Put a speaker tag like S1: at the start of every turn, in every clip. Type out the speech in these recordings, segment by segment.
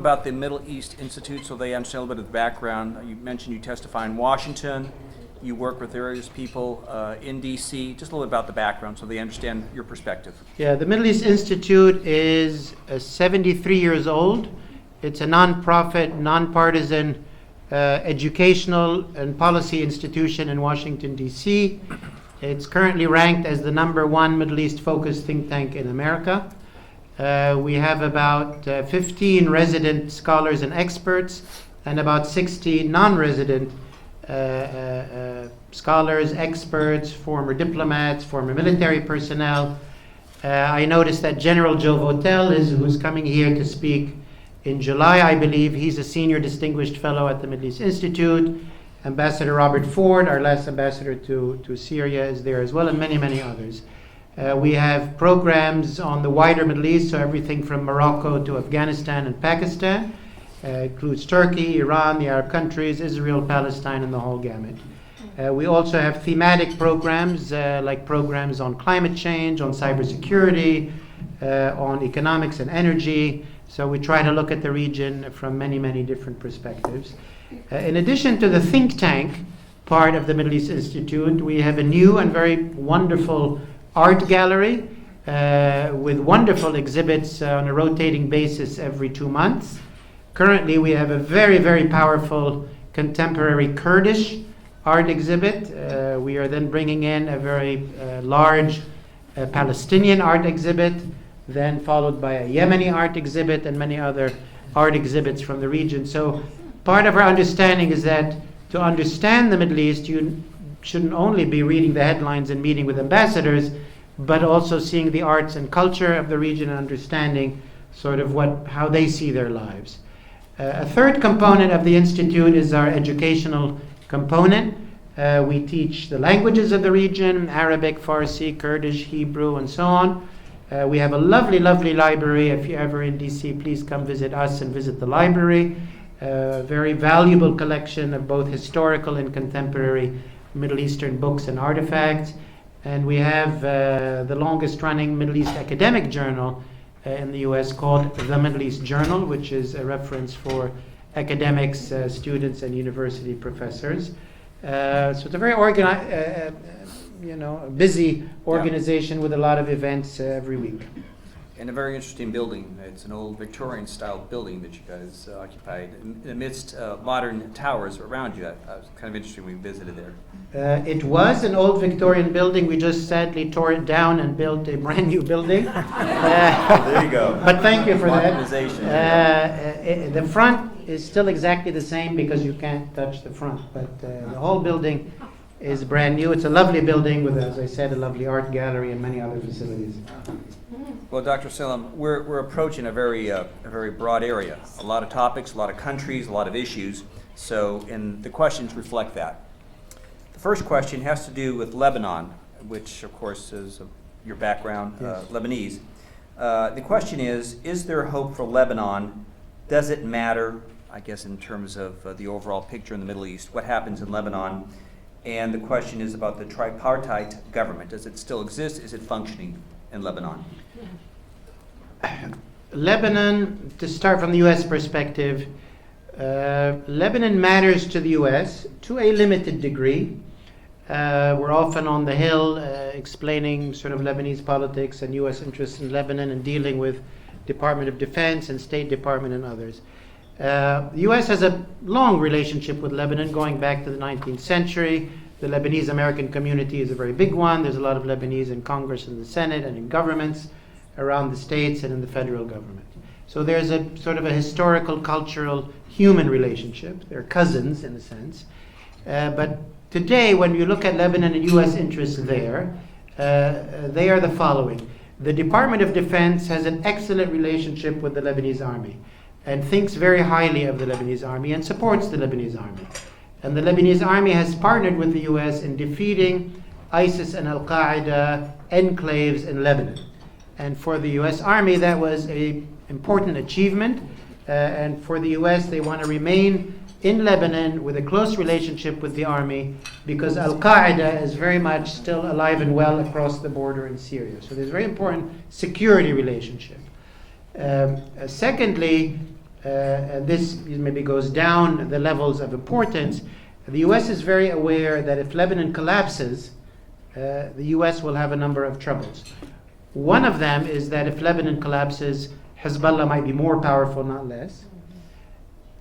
S1: about the Middle East Institute so they understand a little bit of the background. You mentioned you testify in Washington. You work with various people in D.C. Just a little bit about the background so they understand your perspective.
S2: Yeah, the Middle East Institute is 73 years old. It's a non-profit, nonpartisan educational and policy institution in Washington, D.C. It's currently ranked as the #1 Middle East-focused think tank in America. We have about 15 resident scholars and experts and about 60 non-resident scholars, experts, former diplomats, former military personnel. I noticed that General Joe Votel who's coming here to speak in July, I believe. He's a senior distinguished fellow at the Middle East Institute. Ambassador Robert Ford, our last ambassador to Syria, is there as well, and many, many others. We have programs on the wider Middle East, so everything from Morocco to Afghanistan and Pakistan. Includes Turkey, Iran, the Arab countries, Israel, Palestine, and the whole gamut. We also have thematic programs, like programs on climate change, on cybersecurity, on economics and energy. So we try to look at the region from many, many different perspectives. In addition to the think tank part of the Middle East Institute, we have a new and very wonderful art gallery with wonderful exhibits on a rotating basis every 2 months. Currently, we have a very, very powerful contemporary Kurdish art exhibit. We are then bringing in a very large Palestinian art exhibit, then followed by a Yemeni art exhibit and many other art exhibits from the region. So part of our understanding is that to understand the Middle East, you shouldn't only be reading the headlines and meeting with ambassadors, but also seeing the arts and culture of the region and understanding sort of how they see their lives. A third component of the Institute is our educational component. We teach the languages of the region, Arabic, Farsi, Kurdish, Hebrew, and so on. We have a lovely, lovely library. If you're ever in D.C., please come visit us and visit the library. Very valuable collection of both historical and contemporary Middle Eastern books and artifacts. And we have the longest running Middle East academic journal in the U.S. called the Middle East Journal, which is a reference for academics, students, and university professors. So it's a very busy organization with a lot of events every week.
S1: And a very interesting building. It's an old Victorian-style building that you guys occupied amidst modern towers around you. It was kind of interesting when we visited there.
S2: It was an old Victorian building. We just sadly tore it down and built a brand new building.
S1: There you go.
S2: But thank you for that.
S1: Modernization.
S2: The front is still exactly the same because you can't touch the front. But the whole building is brand new. It's a lovely building with, as I said, a lovely art gallery and many other facilities.
S1: Well, Dr. Salem, we're approaching a very broad area. A lot of topics, a lot of countries, a lot of issues. And the questions reflect that. The first question has to do with Lebanon, which, of course, is your background, yes. Lebanese. The question is there hope for Lebanon? Does it matter, I guess, in terms of the overall picture in the Middle East? What happens in Lebanon? And the question is about the tripartite government. Does it still exist? Is it functioning in Lebanon?
S2: Lebanon, to start from the U.S. perspective, Lebanon matters to the U.S. to a limited degree. We're often on the Hill explaining sort of Lebanese politics and U.S. interests in Lebanon and dealing with Department of Defense and State Department and others. The U.S. has a long relationship with Lebanon going back to the 19th century. The Lebanese American community is a very big one. There's a lot of Lebanese in Congress and the Senate and in governments around the states and in the federal government. So there's a sort of a historical, cultural, human relationship. They're cousins in a sense. But today, when you look at Lebanon and U.S. interests there, they are the following. The Department of Defense has an excellent relationship with the Lebanese army and thinks very highly of the Lebanese army and supports the Lebanese army. And the Lebanese army has partnered with the U.S. in defeating ISIS and Al-Qaeda enclaves in Lebanon. And for the U.S. Army, that was an important achievement. And for the U.S., they want to remain in Lebanon with a close relationship with the army because Al-Qaeda is very much still alive and well across the border in Syria. So there's a very important security relationship. Secondly, and this maybe goes down the levels of importance, the U.S. is very aware that if Lebanon collapses, the U.S. will have a number of troubles. One of them is that if Lebanon collapses, Hezbollah might be more powerful, not less.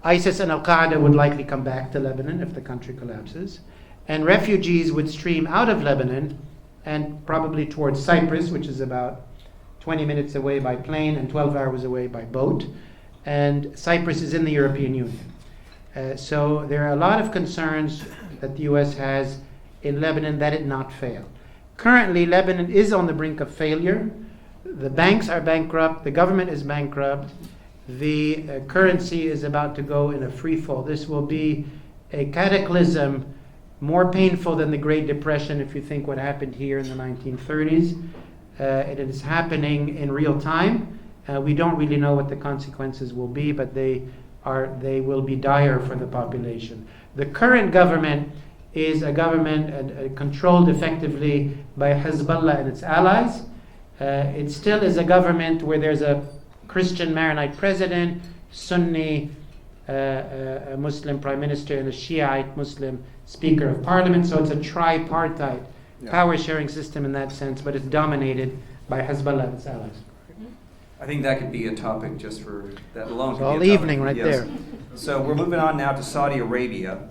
S2: ISIS and Al-Qaeda would likely come back to Lebanon if the country collapses. And refugees would stream out of Lebanon and probably towards Cyprus, which is about 20 minutes away by plane and 12 hours away by boat. And Cyprus is in the European Union. So there are a lot of concerns that the U.S. has in Lebanon that it not fail. Currently, Lebanon is on the brink of failure. The banks are bankrupt. The government is bankrupt. The currency is about to go in a free fall. This will be a cataclysm more painful than the Great Depression, if you think what happened here in the 1930s. It is happening in real time. We don't really know what the consequences will be, but they will be dire for the population. The current government is a government controlled effectively by Hezbollah and its allies. It still is a government where there's a Christian Maronite president, Sunni a Muslim prime minister, and a Shiite Muslim speaker of parliament. So it's a tripartite power-sharing system in that sense, but it's dominated by Hezbollah and its allies.
S1: I think that could be a topic just for that alone.
S2: All evening right there.
S1: So we're moving on now to Saudi Arabia.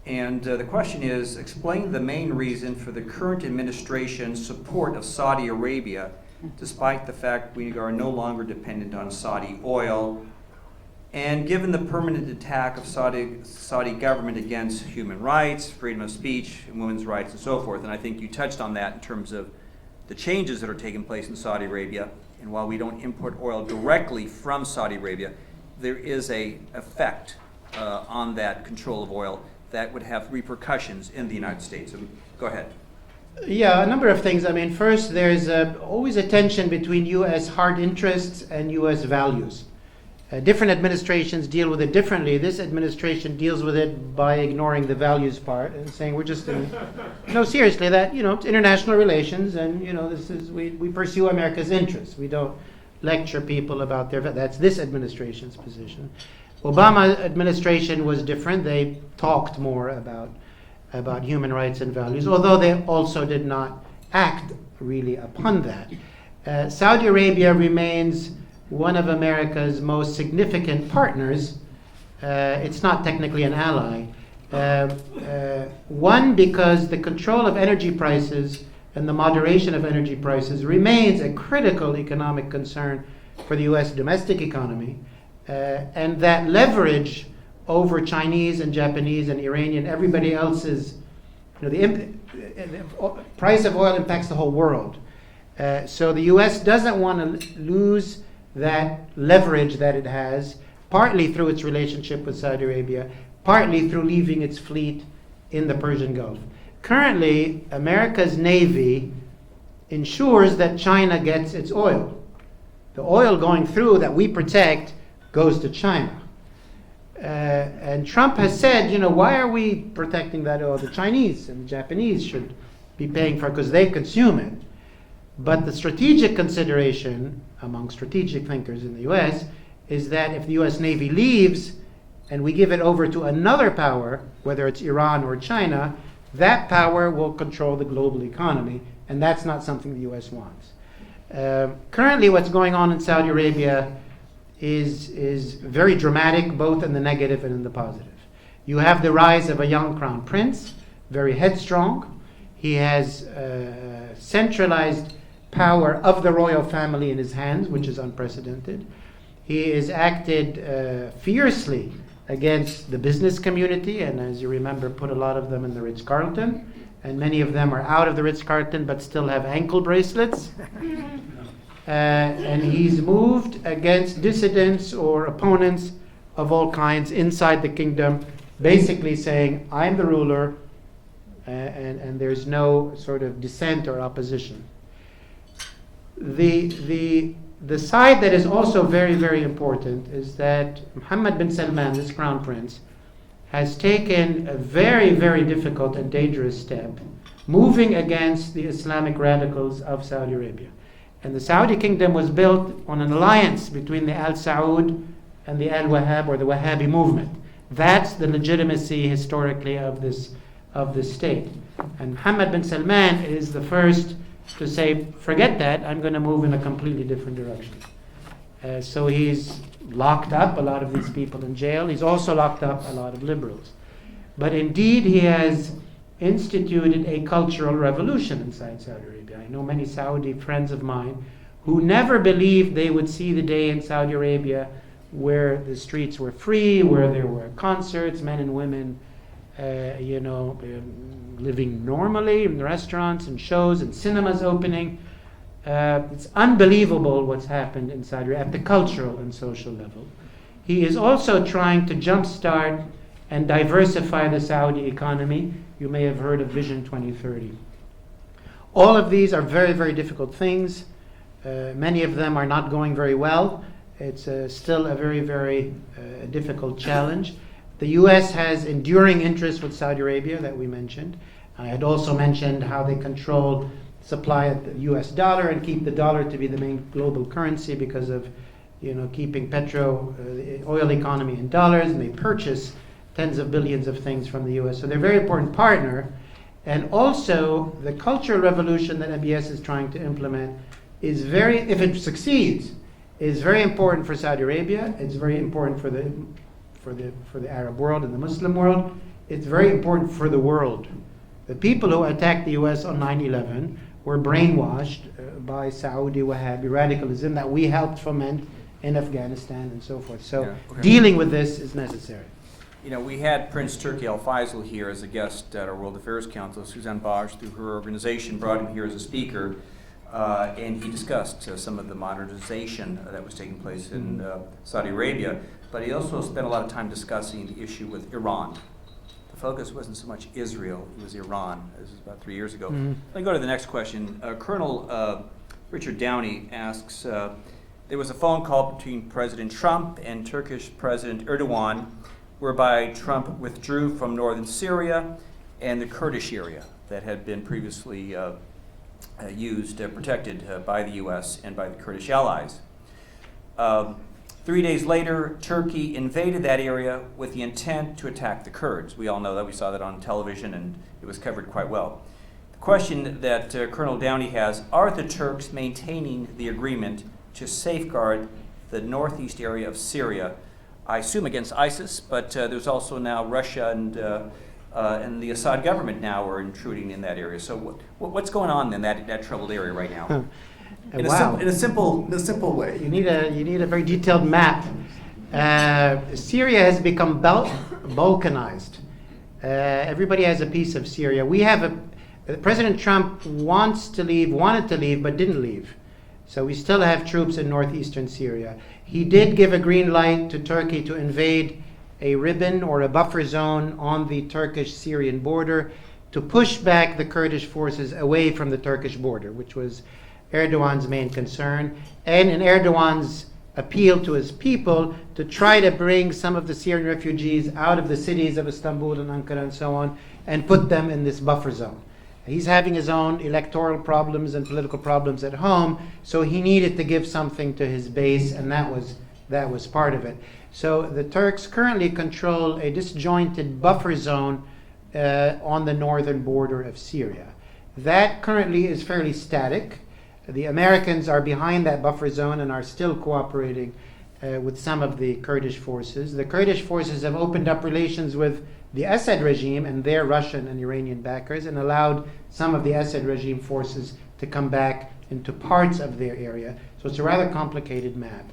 S1: And the question is, explain the main reason for the current administration's support of Saudi Arabia, despite the fact we are no longer dependent on Saudi oil, and given the permanent attack of Saudi government against human rights, freedom of speech, and women's rights, and so forth. And I think you touched on that in terms of the changes that are taking place in Saudi Arabia. And while we don't import oil directly from Saudi Arabia, there is an effect on that control of oil that would have repercussions in the United States. So go ahead.
S2: Yeah, a number of things. I mean, first, there's always a tension between U.S. hard interests and U.S. values. Different administrations deal with it differently. This administration deals with it by ignoring the values part and saying we're just no, seriously, that it's international relations, and this is we pursue America's interests. We don't lecture people about that's this administration's position. Obama administration was different. They talked more about human rights and values, although they also did not act really upon that. Saudi Arabia remains one of America's most significant partners. It's not technically an ally. One, because the control of energy prices and the moderation of energy prices remains a critical economic concern for the U.S. domestic economy. And that leverage over Chinese and Japanese and Iranian, everybody else's, the price of oil impacts the whole world. So the U.S. doesn't want to lose that leverage that it has, partly through its relationship with Saudi Arabia, partly through leaving its fleet in the Persian Gulf. Currently, America's Navy ensures that China gets its oil. The oil going through that we protect goes to China. And Trump has said, why are we protecting that oil? The Chinese and the Japanese should be paying for it because they consume it. But the strategic consideration among strategic thinkers in the U.S. is that if the U.S. Navy leaves and we give it over to another power, whether it's Iran or China, that power will control the global economy, and that's not something the U.S. wants. Currently, what's going on in Saudi Arabia is very dramatic, both in the negative and in the positive. You have the rise of a young crown prince, very headstrong. He has centralized power of the royal family in his hands, which is unprecedented. He has acted fiercely against the business community, and as you remember, put a lot of them in the Ritz-Carlton, and many of them are out of the Ritz-Carlton but still have ankle bracelets. And he's moved against dissidents or opponents of all kinds inside the kingdom, basically saying, I'm the ruler, and there's no sort of dissent or opposition. The side that is also very, very important is that Mohammed bin Salman, this crown prince, has taken a very, very difficult and dangerous step, moving against the Islamic radicals of Saudi Arabia. And the Saudi kingdom was built on an alliance between the Al Saud and the Al-Wahhab or the Wahhabi movement. That's the legitimacy historically of this state. And Mohammed bin Salman is the first to say, forget that, I'm going to move in a completely different direction. So he's locked up a lot of these people in jail. He's also locked up a lot of liberals. But indeed, he has instituted a cultural revolution inside Saudi Arabia. I know many Saudi friends of mine who never believed they would see the day in Saudi Arabia where the streets were free, where there were concerts, men and women, living normally in restaurants and shows and cinemas opening. It's unbelievable what's happened in Saudi Arabia at the cultural and social level. He is also trying to jumpstart and diversify the Saudi economy. You may have heard of Vision 2030. All of these are very, very difficult things. Many of them are not going very well. It's still a very, very difficult challenge. The U.S. has enduring interests with Saudi Arabia that we mentioned. I had also mentioned how they control supply of the U.S. dollar and keep the dollar to be the main global currency because of, keeping the oil economy in dollars, and they purchase tens of billions of things from the U.S. So they're a very important partner. And also, the cultural revolution that MBS is trying to implement is if it succeeds, is very important for Saudi Arabia. It's very important for the Arab world and the Muslim world. It's very important for the world. The people who attacked the U.S. on 9/11 were brainwashed by Saudi Wahhabi radicalism that we helped foment in Afghanistan and so forth. So dealing with this is necessary.
S1: We had Prince Turki Al Faisal here as a guest at our World Affairs Council. Suzanne Bosch, through her organization, brought him here as a speaker, and he discussed some of the modernization that was taking place in Saudi Arabia. But he also spent a lot of time discussing the issue with Iran. The focus wasn't so much Israel, it was Iran. This was about 3 years ago. Let me go to the next question. Colonel Richard Downey asks, there was a phone call between President Trump and Turkish President Erdogan, whereby Trump withdrew from northern Syria and the Kurdish area that had been previously protected by the U.S. and by the Kurdish allies. 3 days later, Turkey invaded that area with the intent to attack the Kurds. We all know that. We saw that on television, and it was covered quite well. The question that Colonel Downey has, are the Turks maintaining the agreement to safeguard the northeast area of Syria, I assume against ISIS, but there's also now Russia and the Assad government now are intruding in that area. So what's going on in that troubled area right now? In a simple way.
S2: You need a very detailed map. Syria has become balkanized. Everybody has a piece of Syria. President Trump wanted to leave, but didn't leave. So we still have troops in northeastern Syria. He did give a green light to Turkey to invade a ribbon or a buffer zone on the Turkish-Syrian border to push back the Kurdish forces away from the Turkish border, which was Erdogan's main concern, and in Erdogan's appeal to his people to try to bring some of the Syrian refugees out of the cities of Istanbul and Ankara and so on and put them in this buffer zone. He's having his own electoral problems and political problems at home, so he needed to give something to his base, and that was part of it. So the Turks currently control a disjointed buffer zone on the northern border of Syria. That currently is fairly static. The Americans are behind that buffer zone and are still cooperating with some of the Kurdish forces. The Kurdish forces have opened up relations with the Assad regime and their Russian and Iranian backers and allowed some of the Assad regime forces to come back into parts of their area. So it's a rather complicated map.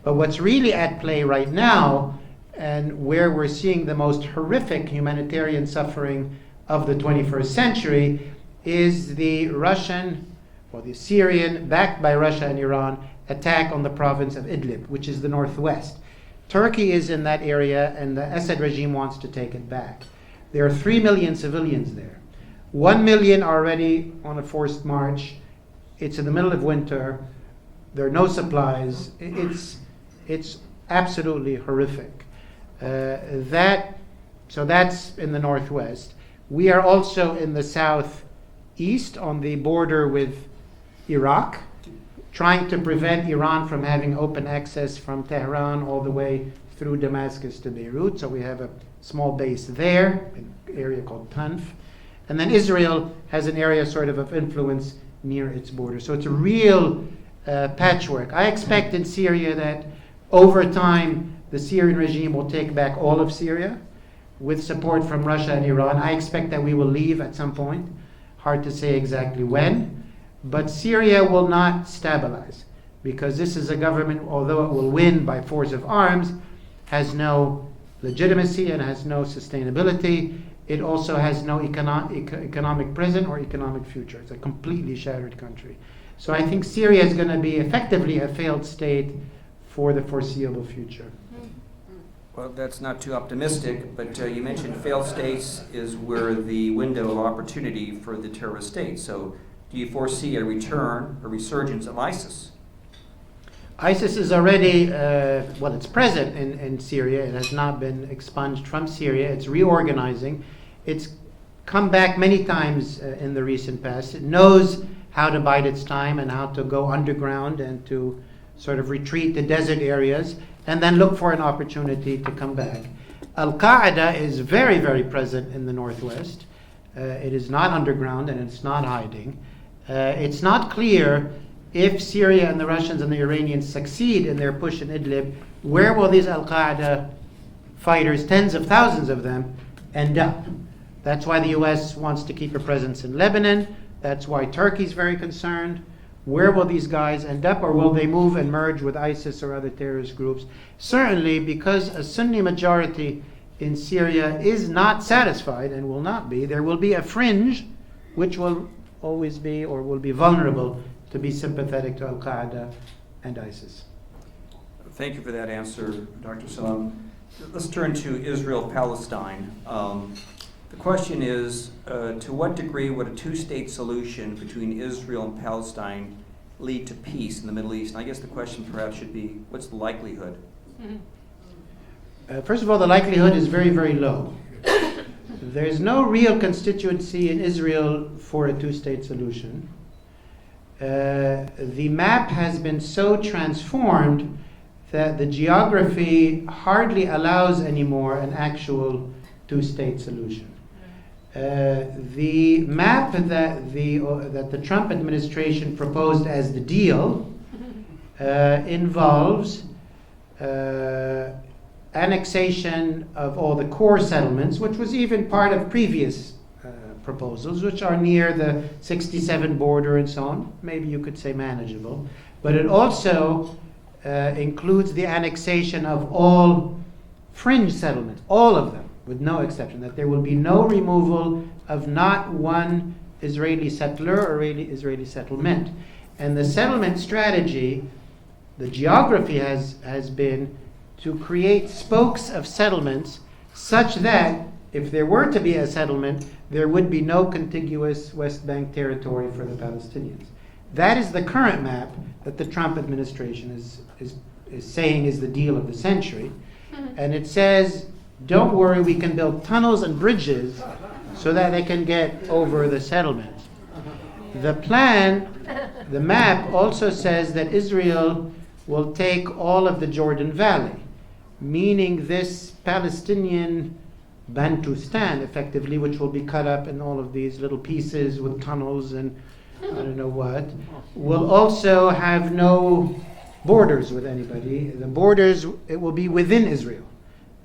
S2: But what's really at play right now, and where we're seeing the most horrific humanitarian suffering of the 21st century, is the Syrian, backed by Russia and Iran, attack on the province of Idlib, which is the northwest. Turkey is in that area, and the Assad regime wants to take it back. There are 3 million civilians there. 1 million are already on a forced march. It's in the middle of winter. There are no supplies. It's absolutely horrific. So that's in the northwest. We are also in the southeast on the border with Iraq, trying to prevent Iran from having open access from Tehran all the way through Damascus to Beirut. So we have a small base there, an area called Tanf. And then Israel has an area sort of influence near its border. So it's a real patchwork. I expect in Syria that over time the Syrian regime will take back all of Syria with support from Russia and Iran. I expect that we will leave at some point. Hard to say exactly when. But Syria will not stabilize because this is a government, although it will win by force of arms, has no legitimacy and has no sustainability. It also has no economic present or economic future. It's a completely shattered country. So I think Syria is going to be effectively a failed state for the foreseeable future.
S1: Well, that's not too optimistic, but you mentioned failed states is where the window of opportunity for the terrorist state. So do you foresee a resurgence of ISIS?
S2: ISIS is already, it's present in Syria. It has not been expunged from Syria. It's reorganizing. It's come back many times in the recent past. It knows how to bide its time and how to go underground and to sort of retreat to desert areas and then look for an opportunity to come back. Al-Qaeda is very, very present in the northwest. It is not underground and it's not hiding. It's not clear if Syria and the Russians and the Iranians succeed in their push in Idlib, where will these Al-Qaeda fighters, tens of thousands of them, end up? That's why the US wants to keep a presence in Lebanon. That's why Turkey's very concerned. Where will these guys end up, or will they move and merge with ISIS or other terrorist groups? Certainly, because a Sunni majority in Syria is not satisfied and will not be, there will be a fringe which will always be or will be vulnerable to be sympathetic to Al-Qaeda and ISIS.
S1: Thank you for that answer, Dr. Salem. Let's turn to Israel-Palestine. The question is, to what degree would a two-state solution between Israel and Palestine lead to peace in the Middle East? And I guess the question perhaps should be, what's the likelihood?
S2: First of all, the likelihood is very, very low. There's no real constituency in Israel for a two-state solution. The map has been so transformed that the geography hardly allows anymore an actual two-state solution. The map that the Trump administration proposed as the deal involves annexation of all the core settlements, which was even part of previous proposals, which are near the 67 border and so on. Maybe you could say manageable. But it also includes the annexation of all fringe settlements, all of them, with no exception, that there will be no removal of not one Israeli settler or Israeli settlement. And the settlement strategy, the geography has been to create spokes of settlements such that if there were to be a settlement, there would be no contiguous West Bank territory for the Palestinians. That is the current map that the Trump administration is saying is the deal of the century. And it says, don't worry, we can build tunnels and bridges so that they can get over the settlement. The plan, the map also says that Israel will take all of the Jordan Valley, meaning this Palestinian Bantustan, effectively, which will be cut up in all of these little pieces with tunnels and I don't know what, will also have no borders with anybody. The borders, it will be within Israel.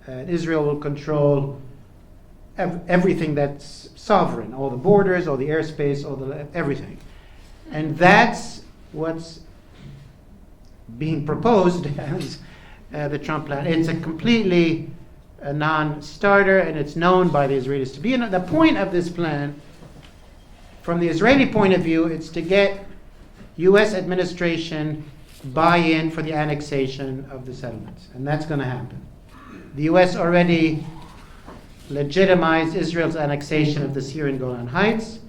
S2: Israel will control everything that's sovereign, all the borders, all the airspace, everything. And that's what's being proposed as the Trump plan. It's a completely a non-starter, and it's known by the Israelis to be. And the point of this plan, from the Israeli point of view, it's to get U.S. administration buy-in for the annexation of the settlements. And that's going to happen. The U.S. already legitimized Israel's annexation of the Syrian Golan Heights.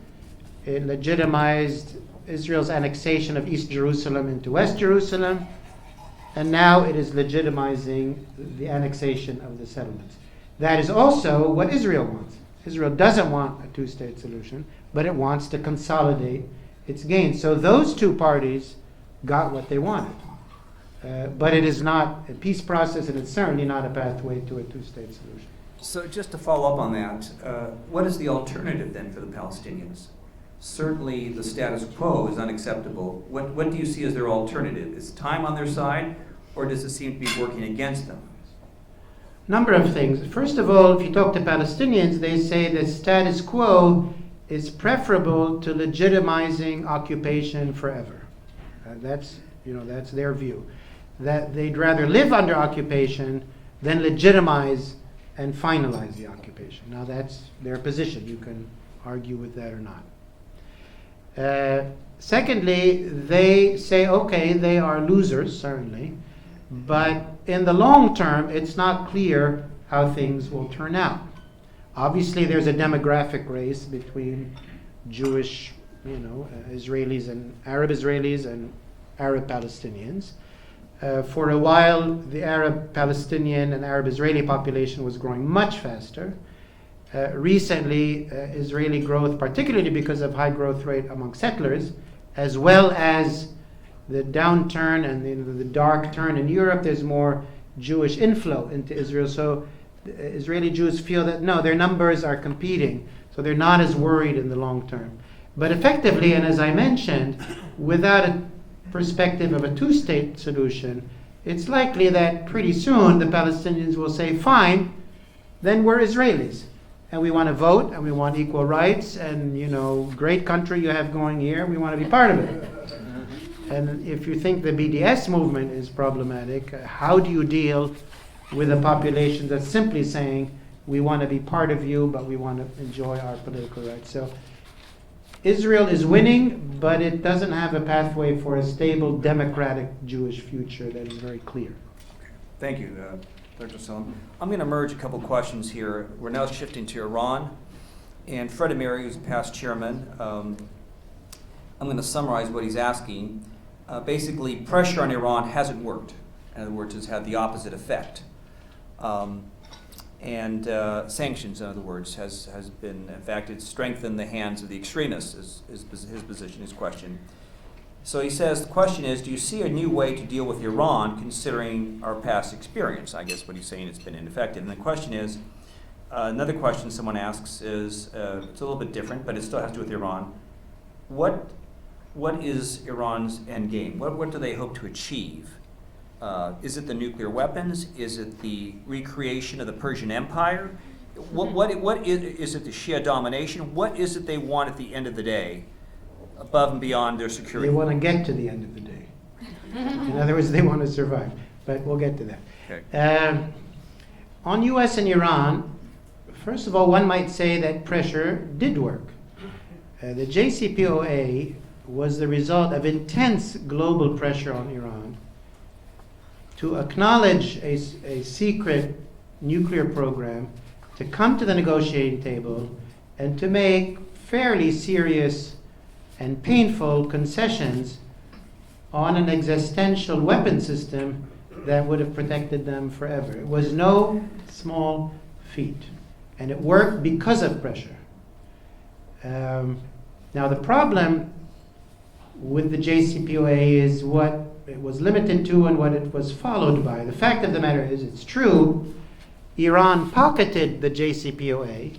S2: It legitimized Israel's annexation of East Jerusalem into West Jerusalem. And now it is legitimizing the annexation of the settlements. That is also what Israel wants. Israel doesn't want a two-state solution, but it wants to consolidate its gains. So those two parties got what they wanted. But it is not a peace process, and it's certainly not a pathway to a two-state solution.
S1: So just to follow up on that, what is the alternative then for the Palestinians? Certainly the status quo is unacceptable. What do you see as their alternative? Is time on their side, or does it seem to be working against them?
S2: Number of things. First of all, if you talk to Palestinians, they say the status quo is preferable to legitimizing occupation forever. That's their view. That they'd rather live under occupation than legitimize and finalize the occupation. Now that's their position. You can argue with that or not. Secondly, they say, okay, they are losers, certainly, but in the long term, it's not clear how things will turn out. Obviously, there's a demographic race between Jewish, Israelis and Arab Israelis and Arab Palestinians. For a while, the Arab Palestinian and Arab Israeli population was growing much faster. Recently, Israeli growth, particularly because of high growth rate among settlers, as well as the downturn and the dark turn in Europe, there's more Jewish inflow into Israel. So Israeli Jews feel that, no, their numbers are competing, so they're not as worried in the long term. But effectively, and as I mentioned, without a perspective of a two-state solution, it's likely that pretty soon the Palestinians will say, fine, then we're Israelis. And we want to vote, and we want equal rights, and, great country you have going here, we want to be part of it. And if you think the BDS movement is problematic, how do you deal with a population that's simply saying, we want to be part of you, but we want to enjoy our political rights? So Israel is winning, but it doesn't have a pathway for a stable, democratic Jewish future that is very clear.
S1: Thank you, Dr. Salem. I'm going to merge a couple questions here. We're now shifting to Iran. And Fred Amiri, who's past chairman, I'm going to summarize what he's asking. Basically, pressure on Iran hasn't worked. In other words, it's had the opposite effect. And sanctions, in other words, has been, in fact, it's strengthened the hands of the extremists, is his position, his question. So he says, the question is, do you see a new way to deal with Iran considering our past experience? I guess what he's saying, it's been ineffective. And the question is, another question someone asks is, it's a little bit different, but it still has to do with Iran. What is Iran's end game? What do they hope to achieve? Is it the nuclear weapons? Is it the recreation of the Persian Empire? What is it the Shia domination? What is it they want at the end of the day, above and beyond their security?
S2: They want to get to the end of the day. In other words, they want to survive. But we'll get to that.
S1: Okay.
S2: On U.S. and Iran, first of all, one might say that pressure did work. The JCPOA was the result of intense global pressure on Iran to acknowledge a secret nuclear program, to come to the negotiating table, and to make fairly serious and painful concessions on an existential weapon system that would have protected them forever. It was no small feat, and it worked because of pressure. Now the problem with the JCPOA is what it was limited to and what it was followed by. The fact of the matter is, it's true, Iran pocketed the JCPOA,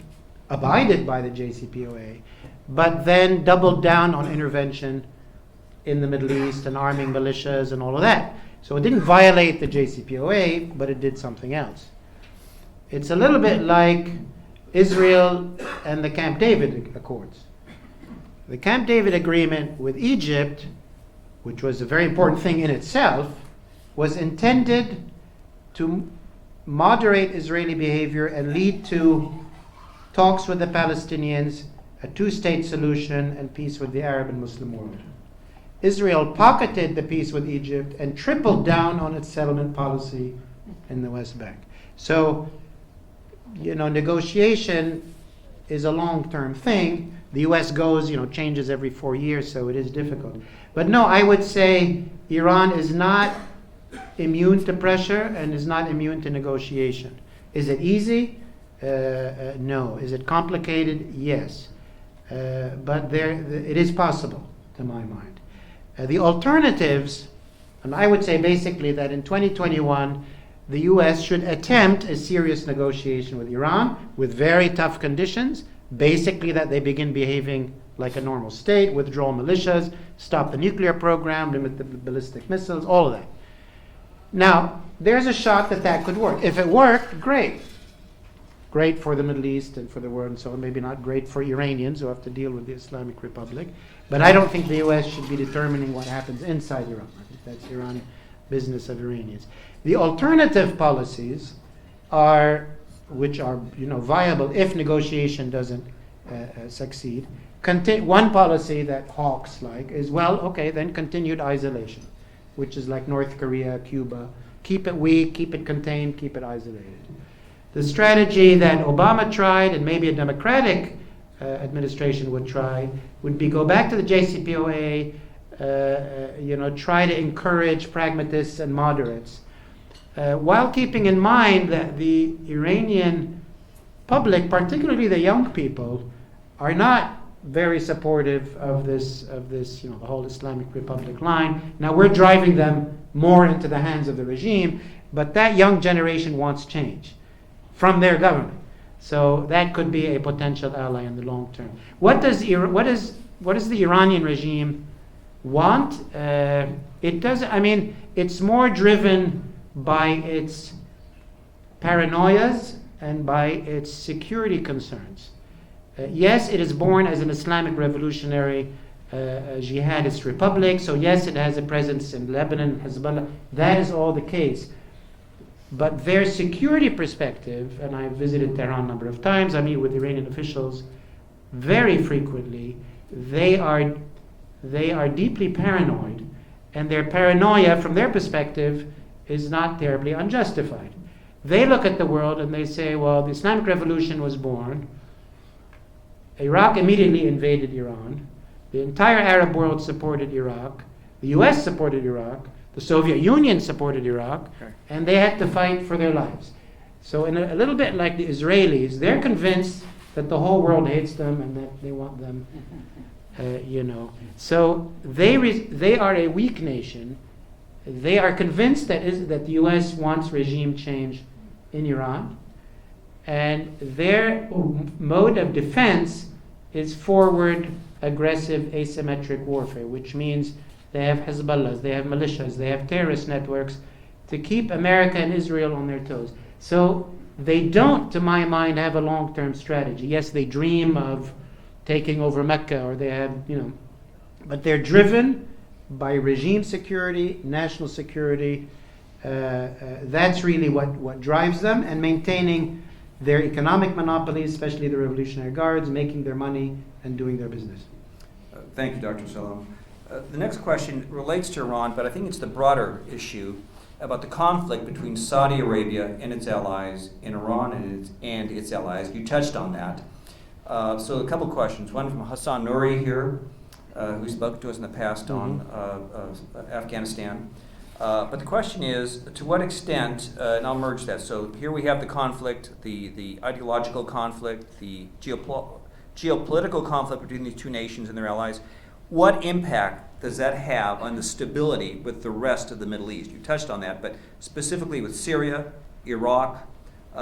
S2: abided by the JCPOA, but then doubled down on intervention in the Middle East and arming militias and all of that. So it didn't violate the JCPOA, but it did something else. It's a little bit like Israel and the Camp David Accords. The Camp David Agreement with Egypt, which was a very important thing in itself, was intended to moderate Israeli behavior and lead to talks with the Palestinians, a two-state solution, and peace with the Arab and Muslim world. Israel pocketed the peace with Egypt and tripled down on its settlement policy in the West Bank. So, negotiation is a long-term thing. The U.S. goes, changes every 4 years, so it is difficult. But no, I would say Iran is not immune to pressure and is not immune to negotiation. Is it easy? No. Is it complicated? Yes. But it is possible, to my mind. The alternatives And I would say basically that in 2021, the US should attempt a serious negotiation with Iran with very tough conditions, basically that they begin behaving like a normal state, withdraw militias, stop the nuclear program, limit the ballistic missiles, all of that. Now, there's a shot that that could work. If it worked, great. Great for the Middle East and for the world and so on. Maybe not great for Iranians who have to deal with the Islamic Republic. But I don't think the US should be determining what happens inside Iran. I think that's Iran business of Iranians. The alternative policies are, which are viable if negotiation doesn't succeed. One policy that hawks like is, well, okay, then continued isolation, which is like North Korea, Cuba. Keep it weak, keep it contained, keep it isolated. The strategy that Obama tried, and maybe a Democratic administration would try, would be go back to the JCPOA, try to encourage pragmatists and moderates, while keeping in mind that the Iranian public, particularly the young people, are not very supportive of this, the whole Islamic Republic line. Now we're driving them more into the hands of the regime, but that young generation wants change from their government. So that could be a potential ally in the long term. What does the Iranian regime want? It does. I mean, it's more driven by its paranoias and by its security concerns. Yes, it is born as an Islamic revolutionary jihadist republic. So yes, it has a presence in Lebanon, Hezbollah. That is all the case. But their security perspective, and I've visited Tehran a number of times, I meet with Iranian officials very frequently, they are deeply paranoid, and their paranoia from their perspective is not terribly unjustified. They look at the world and they say, well, the Islamic Revolution was born, Iraq immediately invaded Iran, the entire Arab world supported Iraq, the US supported Iraq, the Soviet Union supported Iraq, and they had to fight for their lives. So in a little bit like the Israelis, they're convinced that the whole world hates them and that they want them, So they are a weak nation. They are convinced that the U.S. wants regime change in Iran, and their mode of defense is forward, aggressive, asymmetric warfare, which means they have Hezbollahs, they have militias, they have terrorist networks to keep America and Israel on their toes. So they don't, to my mind, have a long-term strategy. Yes, they dream of taking over Mecca, or they have, but they're driven by regime security, national security. That's really what drives them, and maintaining their economic monopolies, especially the Revolutionary Guards, making their money and doing their business.
S1: Thank you, Dr. Salem. The next question relates to Iran, but I think it's the broader issue about the conflict between Saudi Arabia and its allies, and Iran and its allies. You touched on that. So a couple questions. One from Hassan Nouri here, who spoke to us in the past on Afghanistan. But the question is, to what extent, and I'll merge that. So here we have the conflict, the ideological conflict, the geopolitical conflict between these two nations and their allies. What impact does that have on the stability with the rest of the Middle East? You touched on that, but specifically with Syria, Iraq. In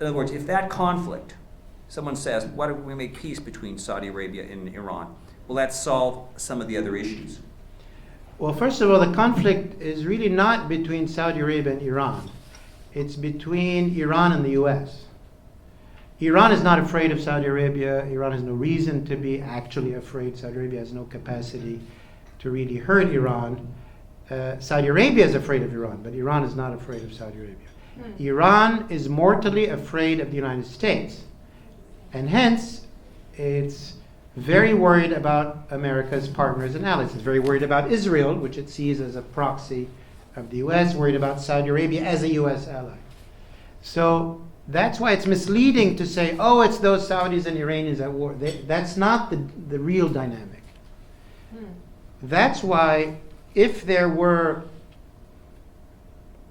S1: other words, if that conflict, someone says, why don't we make peace between Saudi Arabia and Iran? Will that solve some of the other issues?
S2: Well, first of all, the conflict is really not between Saudi Arabia and Iran. It's between Iran and the US. Iran is not afraid of Saudi Arabia. Iran has no reason to be actually afraid. Saudi Arabia has no capacity to really hurt Iran. Saudi Arabia is afraid of Iran, but Iran is not afraid of Saudi Arabia. Iran is mortally afraid of the United States, and hence it's very worried about America's partners and allies. It's very worried about Israel, which it sees as a proxy of the US, worried about Saudi Arabia as a US ally. So that's why it's misleading to say, oh, it's those Saudis and Iranians at war. That's not the real dynamic. That's why if there were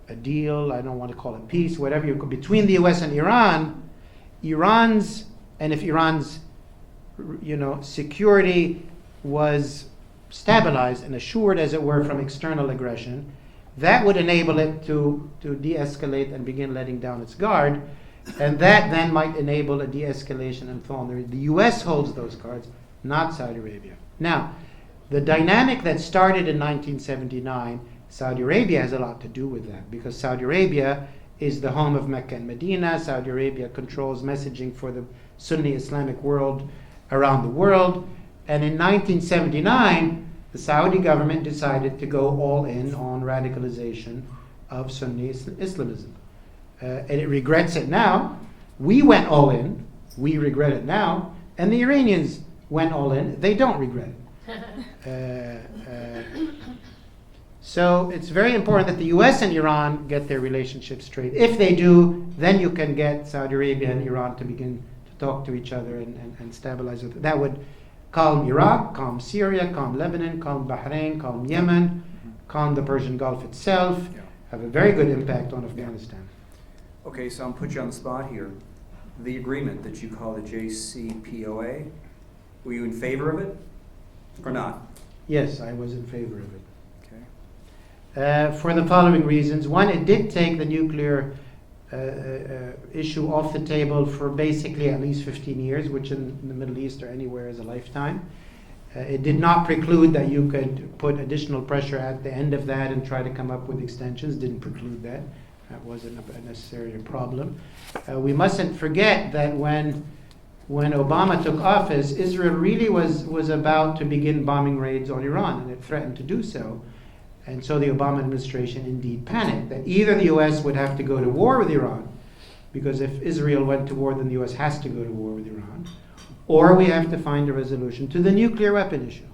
S2: a deal, I don't want to call it peace, whatever you could, between the US and Iran, if Iran's security was stabilized and assured, as it were, from external aggression, that would enable it to de-escalate and begin letting down its guard, and that then might enable a de-escalation and thaw. The U.S. holds those cards, not Saudi Arabia. Now, the dynamic that started in 1979, Saudi Arabia has a lot to do with that, because Saudi Arabia is the home of Mecca and Medina. Saudi Arabia controls messaging for the Sunni Islamic world around the world. And in 1979, the Saudi government decided to go all in on radicalization of Sunni Islamism. And it regrets it now. We went all in. We regret it now. And the Iranians went all in. They don't regret it. So it's very important that the US and Iran get their relationship straight. If they do, then you can get Saudi Arabia and Iran to begin to talk to each other and stabilize it. That would calm Iraq, calm Syria, calm Lebanon, calm Bahrain, calm Yemen, calm the Persian Gulf itself, have a very good impact on Afghanistan.
S1: Okay, so I'm put you on the spot here. The agreement that you call the JCPOA, were you in favor of it or not?
S2: Yes, I was in favor of it.
S1: Okay.
S2: For the following reasons. One, it did take the nuclear issue off the table for basically at least 15 years, which in the Middle East or anywhere is a lifetime. It did not preclude that you could put additional pressure at the end of that and try to come up with extensions. Didn't preclude that. That wasn't necessarily a problem. We mustn't forget that when Obama took office, Israel really was about to begin bombing raids on Iran, and it threatened to do so. And so the Obama administration indeed panicked that either the U.S. would have to go to war with Iran, because if Israel went to war, then the U.S. has to go to war with Iran, or we have to find a resolution to the nuclear weapon issue.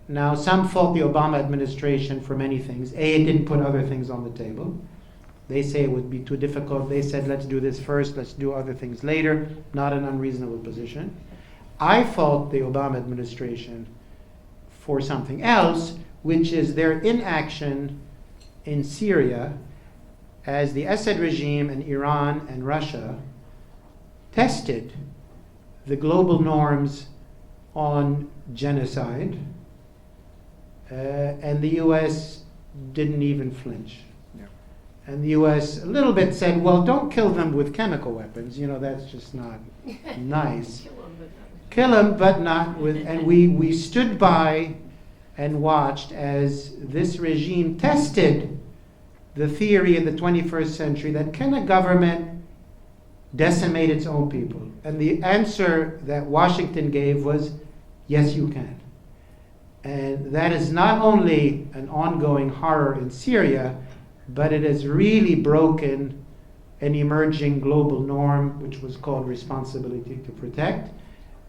S2: Now, some fault the Obama administration for many things. It didn't put other things on the table. They say it would be too difficult. They said, let's do this first, let's do other things later. Not an unreasonable position. I fault the Obama administration for something else, which is their inaction in Syria as the Assad regime and Iran and Russia tested the global norms on genocide, and the U.S. didn't even flinch.
S1: Yeah.
S2: And the U.S. a little bit said, well, don't kill them with chemical weapons. You know, that's just not nice. Kill them, but not with... And we stood by and watched as this regime tested the theory in the 21st century that can a government decimate its own people? And the answer that Washington gave was, yes, you can. And that is not only an ongoing horror in Syria, but it has really broken an emerging global norm, which was called responsibility to protect,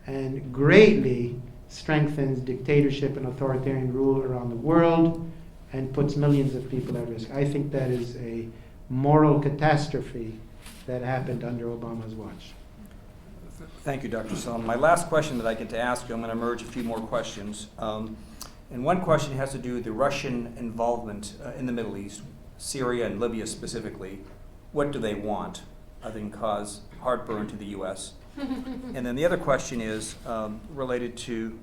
S2: and greatly strengthens dictatorship and authoritarian rule around the world and puts millions of people at risk. I think that is a moral catastrophe that happened under Obama's watch.
S1: Thank you, Dr. Salem. My last question that I get to ask you, I'm going to merge a few more questions. And one question has to do with the Russian involvement in the Middle East, Syria and Libya specifically. What do they want other than cause heartburn to the U.S.? And then the other question is related to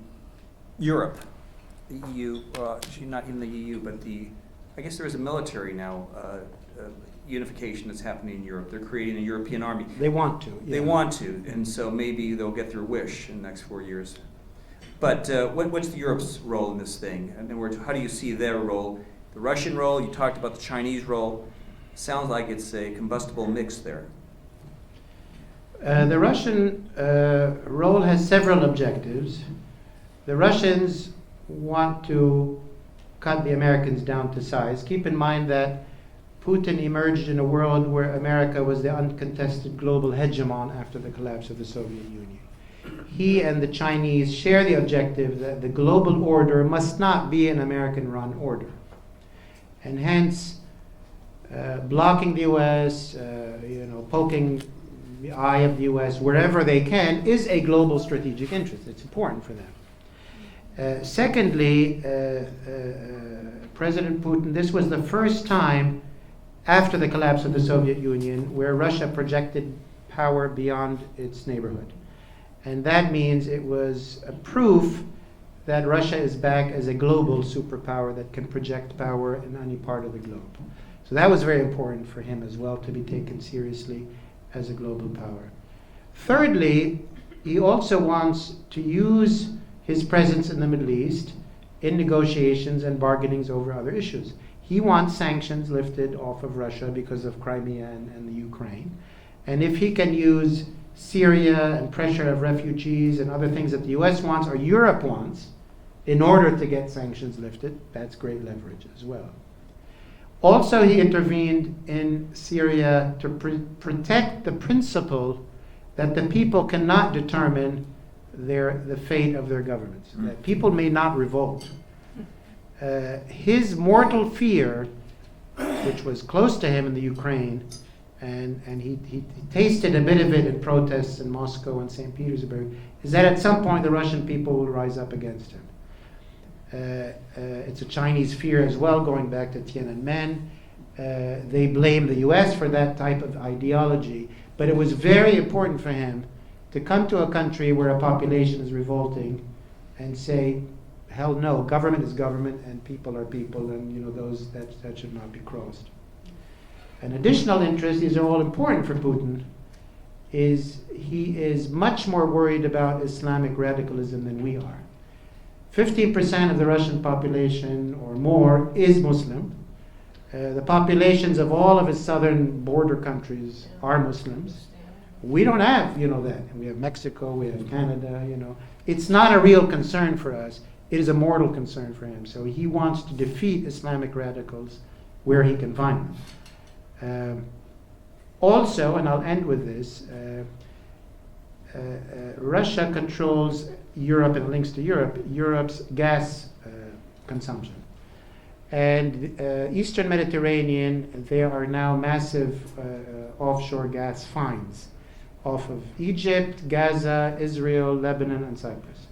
S1: Europe, the EU, actually not in the EU, but I guess there is a military now unification that's happening in Europe. They're creating a European army.
S2: They want to. Yeah.
S1: They want to, and so maybe they'll get their wish in the next 4 years. But what's Europe's role in this thing? In other words, how do you see their role? The Russian role, you talked about the Chinese role. Sounds like it's a combustible mix there.
S2: The Russian role has several objectives. The Russians want to cut the Americans down to size. Keep in mind that Putin emerged in a world where America was the uncontested global hegemon after the collapse of the Soviet Union. He and the Chinese share the objective that the global order must not be an American-run order. And hence, blocking the U.S., poking the eye of the U.S. wherever they can is a global strategic interest. It's important for them. Secondly, President Putin, this was the first time after the collapse of the Soviet Union where Russia projected power beyond its neighborhood. And that means it was a proof that Russia is back as a global superpower that can project power in any part of the globe. So that was very important for him as well, to be taken seriously as a global power. Thirdly, he also wants to use his presence in the Middle East in negotiations and bargainings over other issues. He wants sanctions lifted off of Russia because of Crimea and the Ukraine. And if he can use Syria and pressure of refugees and other things that the US wants or Europe wants in order to get sanctions lifted, that's great leverage as well. Also, he intervened in Syria to protect the principle that the people cannot determine the fate of their governments, that people may not revolt. His mortal fear, which was close to him in the Ukraine, and he tasted a bit of it in protests in Moscow and St. Petersburg, is that at some point the Russian people will rise up against him. It's a Chinese fear as well, going back to Tiananmen. They blame the US for that type of ideology, but it was very important for him to come to a country where a population is revolting and say, hell no, government is government and people are people, and that should not be crossed. An additional interest, these are all important for Putin, is he is much more worried about Islamic radicalism than we are. 15% of the Russian population or more is Muslim. The populations of all of his southern border countries are Muslims. We don't have, that. We have Mexico, we have Canada, It's not a real concern for us. It is a mortal concern for him. So he wants to defeat Islamic radicals where he can find them. Also, and I'll end with this, Russia controls Europe and links to Europe, Europe's gas consumption. And Eastern Mediterranean, there are now massive offshore gas finds off of Egypt, Gaza, Israel, Lebanon, and Cyprus.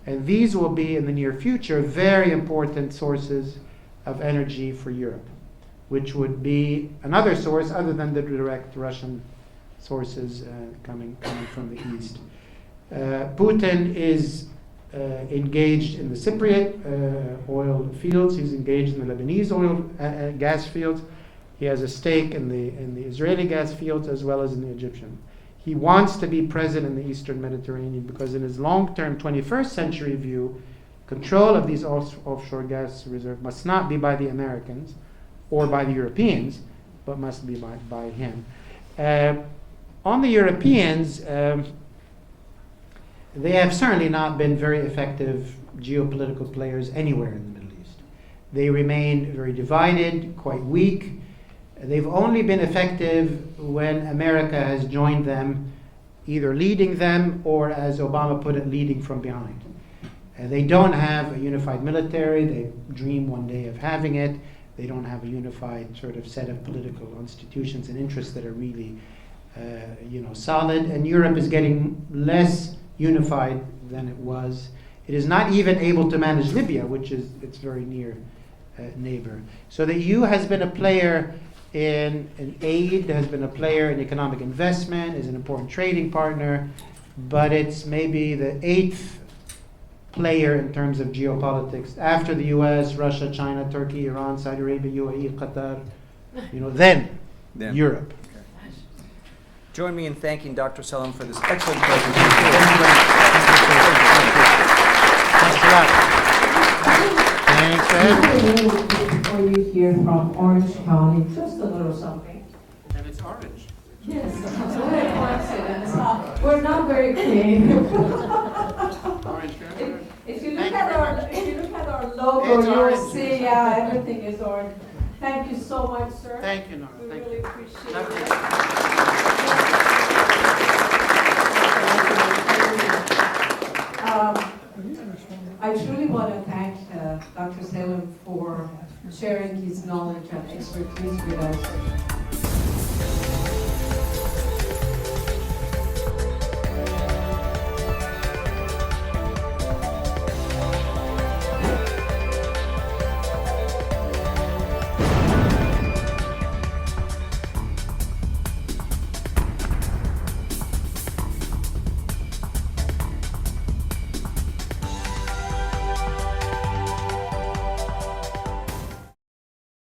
S2: And these will be, in the near future, very important sources of energy for Europe, which would be another source other than the direct Russian sources coming from the east. Putin is engaged in the Cypriot oil fields. He's engaged in the Lebanese oil gas fields. He has a stake in the Israeli gas fields as well as in the Egyptian. He wants to be present in the Eastern Mediterranean because in his long-term 21st century view, control of these offshore gas reserves must not be by the Americans or by the Europeans, but must be by him. On the Europeans, they have certainly not been very effective geopolitical players anywhere in the Middle East. They remain very divided, quite weak. They've only been effective when America has joined them, either leading them or, as Obama put it, leading from behind. They don't have a unified military. They dream one day of having it. They don't have a unified sort of set of political institutions and interests that are really solid. And Europe is getting less unified than it was. It is not even able to manage Libya, which is its very near neighbor. So the EU has been a player in aid, has been a player in economic investment, is an important trading partner, but it's maybe the 8th player in terms of geopolitics after the US, Russia, China, Turkey, Iran, Saudi Arabia, UAE, Qatar, then Europe.
S1: Okay. Join me in thanking Dr. Salem for this excellent presentation.
S2: Thanks a lot. Thanks for having me.
S3: For you here from Orange County, just a little something.
S2: And it's orange.
S3: Yes, what a coincidence. We're not very creative.
S2: Orange.
S3: If you look at our logo, you will see, everything is orange. Thank you so much, sir.
S2: Thank you, Nora.
S3: We
S2: Thank
S3: really
S2: you.
S3: appreciate
S2: Thank
S3: it. I truly want to thank Dr. Salem for sharing his knowledge and expertise with us.